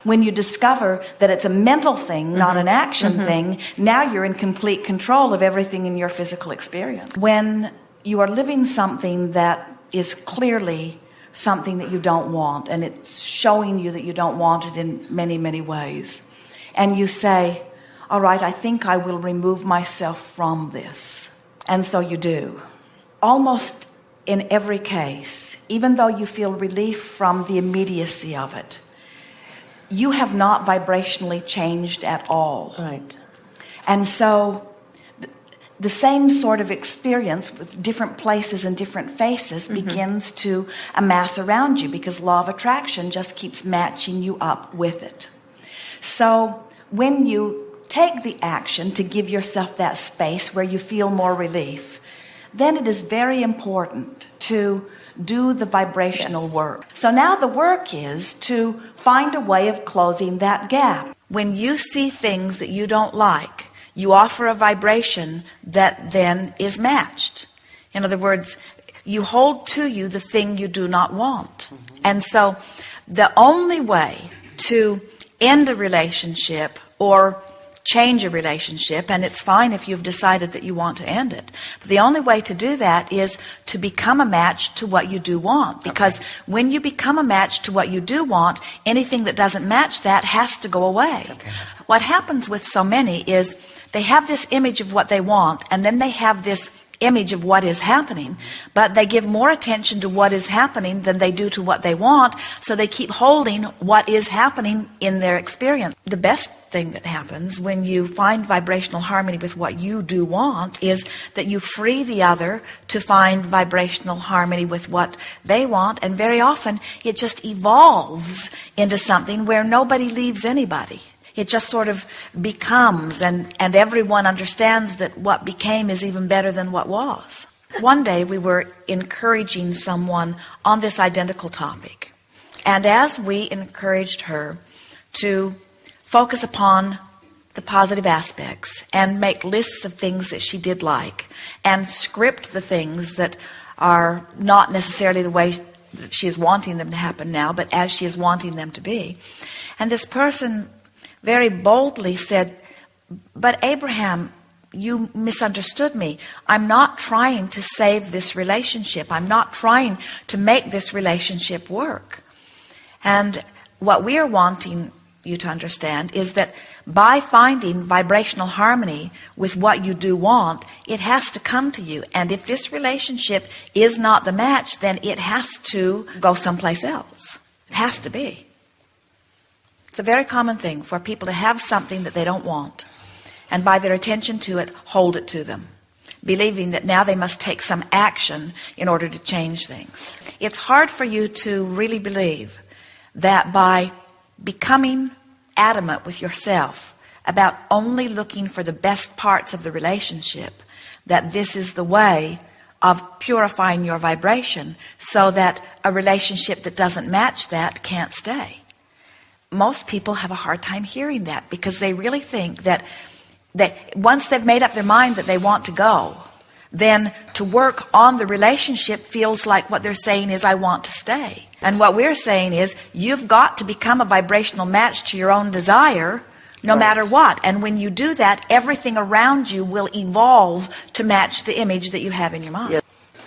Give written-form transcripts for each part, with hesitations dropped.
When you discover that it's a mental thing, not an action thing, now you're in complete control of everything in your physical experience. When you are living something that is clearly something that you don't want, and it's showing you that you don't want it in many, many ways, and you say, all right, I think I will remove myself from this. And so you do. Almost in every case, even though you feel relief from the immediacy of it, you have not vibrationally changed at all. Right. And so the same sort of experience with different places and different faces begins to amass around you, because law of attraction just keeps matching you up with it. So when you take the action to give yourself that space where you feel more relief, then it is very important to do the vibrational work. So now the work is to find a way of closing that gap. When you see things that you don't like, you offer a vibration that then is matched. In other words, you hold to you the thing you do not want. And so the only way to end a relationship or change a relationship, and it's fine if you've decided that you want to end it, but the only way to do that is to become a match to what you do want, because when you become a match to what you do want, anything that doesn't match that has to go away. What happens with so many is they have this image of what they want, and then they have this image of what is happening, but they give more attention to what is happening than they do to what they want, so they keep holding what is happening in their experience. The best thing that happens when you find vibrational harmony with what you do want is that you free the other to find vibrational harmony with what they want, and very often it just evolves into something where nobody leaves anybody. It just sort of becomes, and everyone understands that what became is even better than what was. One day we were encouraging someone on this identical topic. And as we encouraged her to focus upon the positive aspects and make lists of things that she did like and script the things that are not necessarily the way that she is wanting them to happen now, but as she is wanting them to be. And this person very boldly said, but Abraham, you misunderstood me. I'm not trying to save this relationship. I'm not trying to make this relationship work. And what we are wanting you to understand is that by finding vibrational harmony with what you do want, it has to come to you. And if this relationship is not the match, then it has to go someplace else. It has to be. It's a very common thing for people to have something that they don't want, and by their attention to it, hold it to them, believing that now they must take some action in order to change things. It's hard for you to really believe that by becoming adamant with yourself about only looking for the best parts of the relationship, that this is the way of purifying your vibration so that a relationship that doesn't match that can't stay. Most people have a hard time hearing that, because they really think that once they've made up their mind that they want to go, then to work on the relationship feels like what they're saying is, I want to stay. And what we're saying is, you've got to become a vibrational match to your own desire, no matter what. And when you do that, everything around you will evolve to match the image that you have in your mind.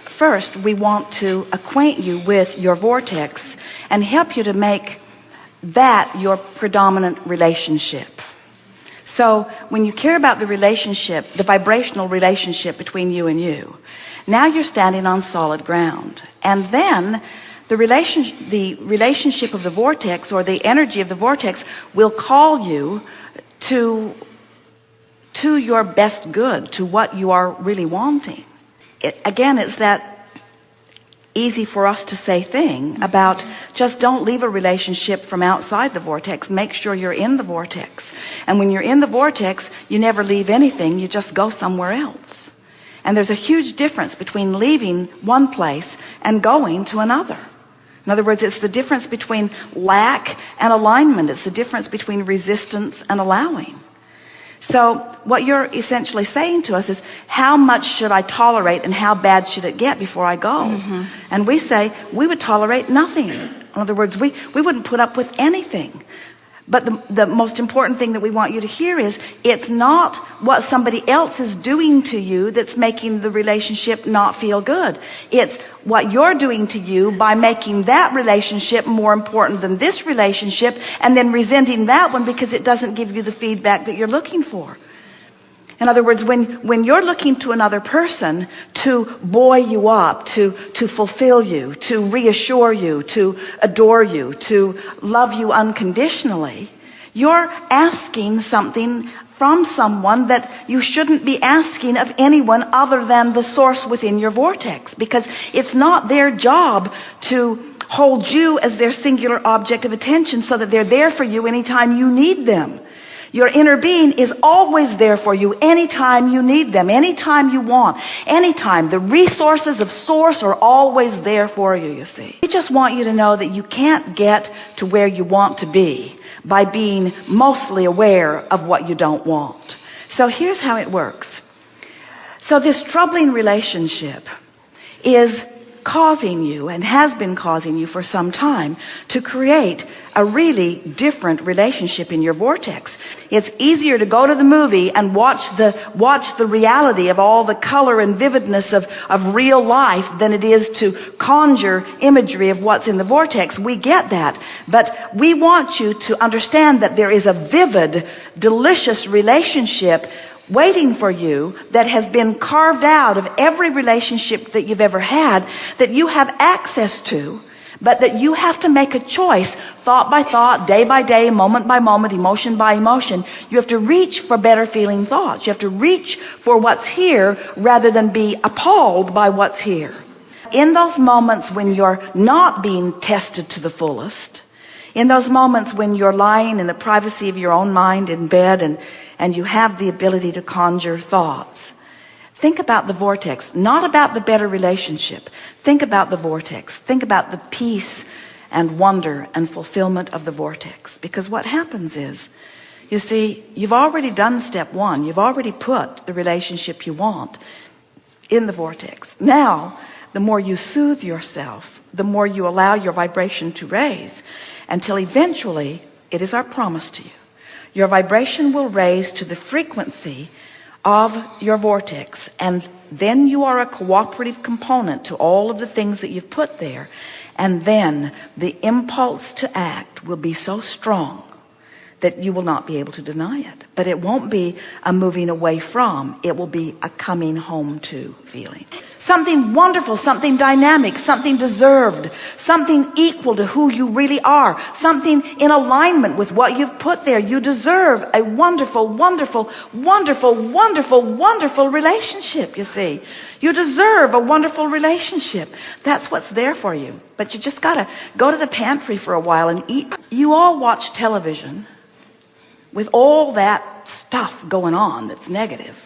First, we want to acquaint you with your vortex and help you to make that your predominant relationship. So when you care about the relationship, the vibrational relationship between you and you, now you're standing on solid ground. And then the relationship of the vortex, or the energy of the vortex, will call you to your best good, to what you are really wanting. Again, it's that easy for us to say thing about just don't leave a relationship from outside the vortex. Make sure you're in the vortex. And when you're in the vortex, you never leave anything. You just go somewhere else. And there's a huge difference between leaving one place and going to another. In other words, it's the difference between lack and alignment. It's the difference between resistance and allowing. So what you're essentially saying to us is, how much should I tolerate and how bad should it get before I go? And we say we would tolerate nothing. In other words, we wouldn't put up with anything. But the most important thing that we want you to hear is it's not what somebody else is doing to you that's making the relationship not feel good. It's what you're doing to you by making that relationship more important than this relationship, and then resenting that one because it doesn't give you the feedback that you're looking for. In other words, when you're looking to another person to buoy you up, to fulfill you, to reassure you, to adore you, to love you unconditionally, you're asking something from someone that you shouldn't be asking of anyone other than the source within your vortex, because it's not their job to hold you as their singular object of attention so that they're there for you anytime you need them. Your inner being is always there for you anytime you need them, anytime you want, anytime. The resources of source are always there for you, you see. We just want you to know that you can't get to where you want to be by being mostly aware of what you don't want. So here's how it works. So this troubling relationship is causing you, and has been causing you for some time, to create a really different relationship in your vortex. It's easier to go to the movie and watch the reality of all the color and vividness of real life than it is to conjure imagery of what's in the vortex. We get that. But we want you to understand that there is a vivid, delicious relationship waiting for you that has been carved out of every relationship that you've ever had, that you have access to, but that you have to make a choice, thought by thought, day by day, moment by moment, emotion by emotion. You have to reach for better feeling thoughts. You have to reach for what's here rather than be appalled by what's here. In those moments when you're not being tested to the fullest, in those moments when you're lying in the privacy of your own mind in bed and you have the ability to conjure thoughts, think about the vortex, not about the better relationship. Think about the vortex. Think about the peace and wonder and fulfillment of the vortex. Because what happens is, you see, you've already done step one. You've already put the relationship you want in the vortex. Now, the more you soothe yourself, the more you allow your vibration to raise, until eventually, it is our promise to you, your vibration will raise to the frequency of your vortex, and then you are a cooperative component to all of the things that you've put there, and then the impulse to act will be so strong that you will not be able to deny it. But it won't be a moving away from, it will be a coming home to feeling. Something wonderful, something dynamic, something deserved, something equal to who you really are, something in alignment with what you've put there. You deserve a wonderful, wonderful, wonderful, wonderful, wonderful relationship, you see. You deserve a wonderful relationship. That's what's there for you. But you just gotta go to the pantry for a while and eat. You all watch television with all that stuff going on that's negative.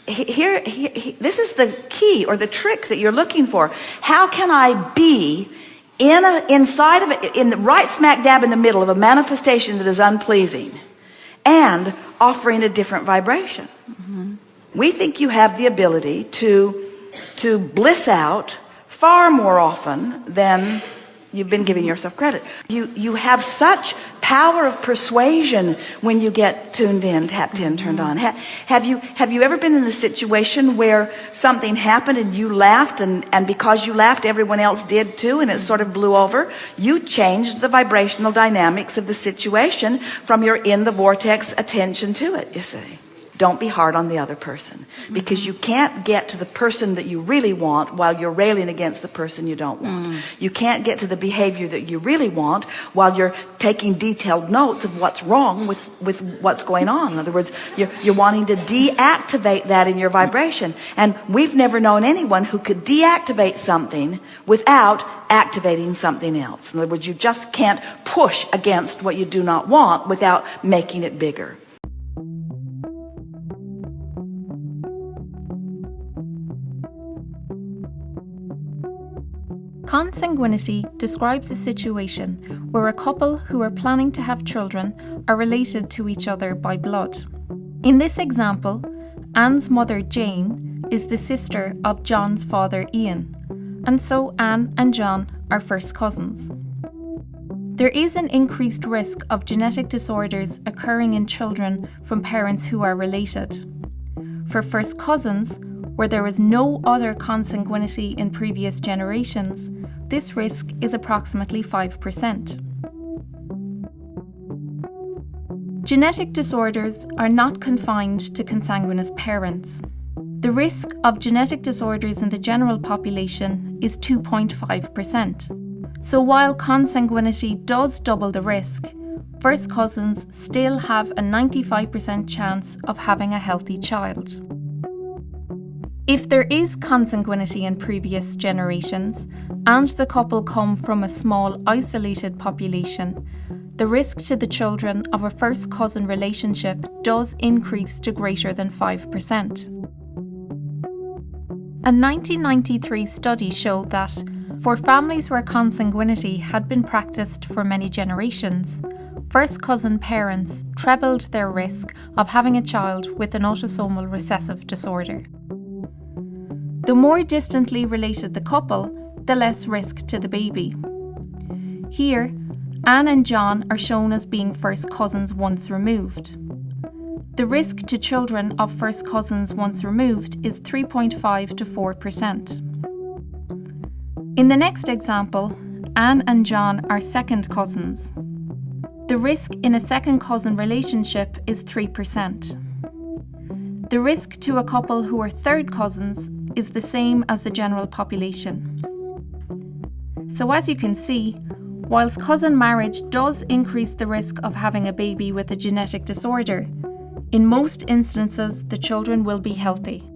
Here, this is the key or the trick that you're looking for. How can I be inside of it, in the right smack dab in the middle of a manifestation that is unpleasing, and offering a different vibration? Mm-hmm. We think you have the ability to bliss out far more often than you've been giving yourself credit. You have such power of persuasion when you get tuned in, tapped in, turned on. Have you ever been in a situation where something happened and you laughed, and because you laughed, everyone else did too, and it sort of blew over? You changed the vibrational dynamics of the situation from your in the vortex attention to it, you see. Don't be hard on the other person, because you can't get to the person that you really want while you're railing against the person you don't want. You can't get to the behavior that you really want while you're taking detailed notes of what's wrong with what's going on. In other words, you're wanting to deactivate that in your vibration. And we've never known anyone who could deactivate something without activating something else. In other words, you just can't push against what you do not want without making it bigger. Consanguinity describes a situation where a couple who are planning to have children are related to each other by blood. In this example, Anne's mother Jane is the sister of John's father Ian, and so Anne and John are first cousins. There is an increased risk of genetic disorders occurring in children from parents who are related. For first cousins, where there is no other consanguinity in previous generations, this risk is approximately 5%. Genetic disorders are not confined to consanguineous parents. The risk of genetic disorders in the general population is 2.5%. So while consanguinity does double the risk, first cousins still have a 95% chance of having a healthy child. If there is consanguinity in previous generations, and the couple come from a small isolated population, the risk to the children of a first cousin relationship does increase to greater than 5%. A 1993 study showed that, for families where consanguinity had been practiced for many generations, first cousin parents trebled their risk of having a child with an autosomal recessive disorder. The more distantly related the couple, the less risk to the baby. Here, Anne and John are shown as being first cousins once removed. The risk to children of first cousins once removed is 3.5 to 4%. In the next example, Anne and John are second cousins. The risk in a second cousin relationship is 3%. The risk to a couple who are third cousins is the same as the general population. So as you can see, whilst cousin marriage does increase the risk of having a baby with a genetic disorder, in most instances the children will be healthy.